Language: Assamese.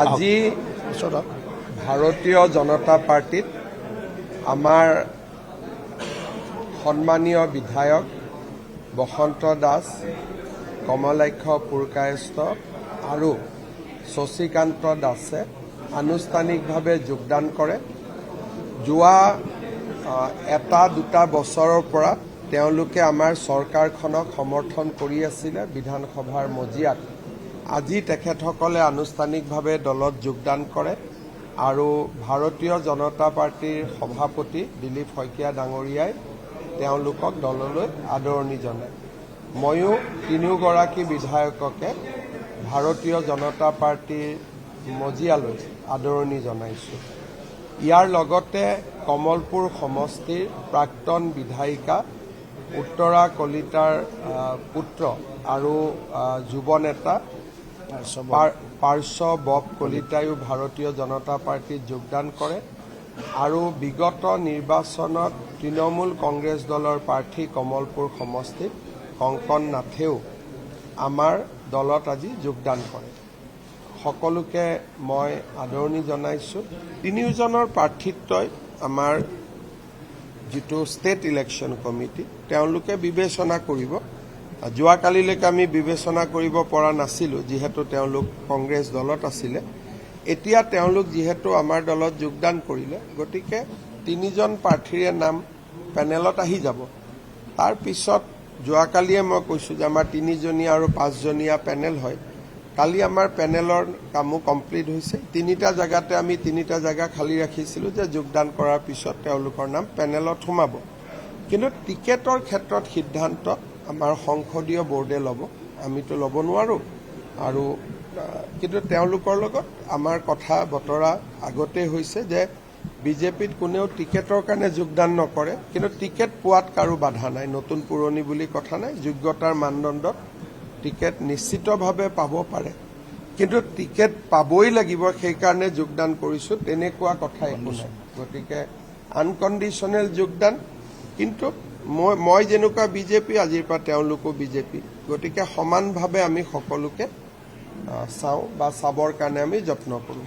আজি ভাৰতীয় জনতা পাৰ্টিত আমাৰ সন্মানীয় বিধায়ক বসন্ত দাস, কমলাক্ষ পুৰকায়স্থ আৰু শশীকান্ত দাসে আনুষ্ঠানিকভাৱে যোগদান কৰে। যোৱা এটা দুটা বছৰৰ পৰা তেওঁলোকে আমাৰ চৰকাৰখনক সমৰ্থন কৰি আছিলে বিধানসভাৰ মজিয়াত। আজি তেখেতসকলে আনুষ্ঠানিকভাৱে দলত যোগদান কৰে আৰু ভাৰতীয় জনতা পাৰ্টিৰ সভাপতি দিলীপ শইকীয়া ডাঙৰীয়াই তেওঁলোকক দললৈ আদৰণি জনায়। ময়ো তিনিওগৰাকী বিধায়ককে ভাৰতীয় জনতা পাৰ্টিৰ মজিয়ালৈ আদৰণি জনাইছোঁ। ইয়াৰ লগতে কমলপুৰ সমষ্টিৰ প্ৰাক্তন বিধায়িকা উত্তৰা কলিতাৰ পুত্ৰ আৰু যুৱ নেতা পাৰ্শ্ব বব কলিতায়ো ভাৰতীয় জনতা পাৰ্টিত যোগদান কৰে আৰু বিগত নিৰ্বাচনত তৃণমূল কংগ্ৰেছ দলৰ প্ৰাৰ্থী কমলপুৰ সমষ্টিত কংকন নাথেও আমাৰ দলত আজি যোগদান কৰে। সকলোকে মই আদৰণি জনাইছোঁ। তিনিওজনৰ প্ৰাৰ্থিত্বই আমাৰ যিটো ষ্টেট ইলেকশ্যন কমিটি তেওঁলোকে বিবেচনা কৰিব। যোৱাকালিলৈকে আমি বিবেচনা কৰিব পৰা নাছিলোঁ, যিহেতু তেওঁলোক কংগ্ৰেছ দলত আছিলে। এতিয়া তেওঁলোক যিহেতু আমাৰ দলত যোগদান কৰিলে, গতিকে তিনিজন প্ৰাৰ্থীৰে নাম পেনেলত আহি যাব। তাৰ পিছত যোৱাকালিয়ে মই কৈছোঁ যে আমাৰ তিনিজনীয়া আৰু পাঁচজনীয়া পেনেল হয়। কালি আমাৰ পেনেলৰ কামো কমপ্লিট হৈছে। তিনিটা জেগাতে আমি তিনিটা জেগা খালী ৰাখিছিলোঁ যে যোগদান কৰাৰ পিছত তেওঁলোকৰ নাম পেনেলত সোমাব। কিন্তু টিকেটৰ ক্ষেত্ৰত সিদ্ধান্ত আমাৰ সংসদীয় বোৰ্ডে ল'ব, আমিতো ল'ব নোৱাৰোঁ। আৰু কিন্তু তেওঁলোকৰ লগত আমাৰ কথা বতৰা আগতেই হৈছে যে বিজেপিত কোনেও টিকেটৰ কাৰণে যোগদান নকৰে, কিন্তু টিকেট পোৱাত কাৰো বাধা নাই। নতুন পুৰণি বুলি কথা নাই, যোগ্যতাৰ মানদণ্ডত টিকেট নিশ্চিতভাৱে পাব পাৰে, কিন্তু টিকেট পাবই লাগিব সেইকাৰণে যোগদান কৰিছোঁ তেনেকুৱা কথা একো নাই। গতিকে আনকণ্ডিশ্যনেল যোগদান। কিন্তু মই যেনেকুৱা বিজেপি, আজিৰ পৰা তেওঁলোকো বিজেপি, গতিকে সমানভাৱে আমি সকলোকে চাওঁ বা চাবৰ কাৰণে আমি যত্ন কৰোঁ।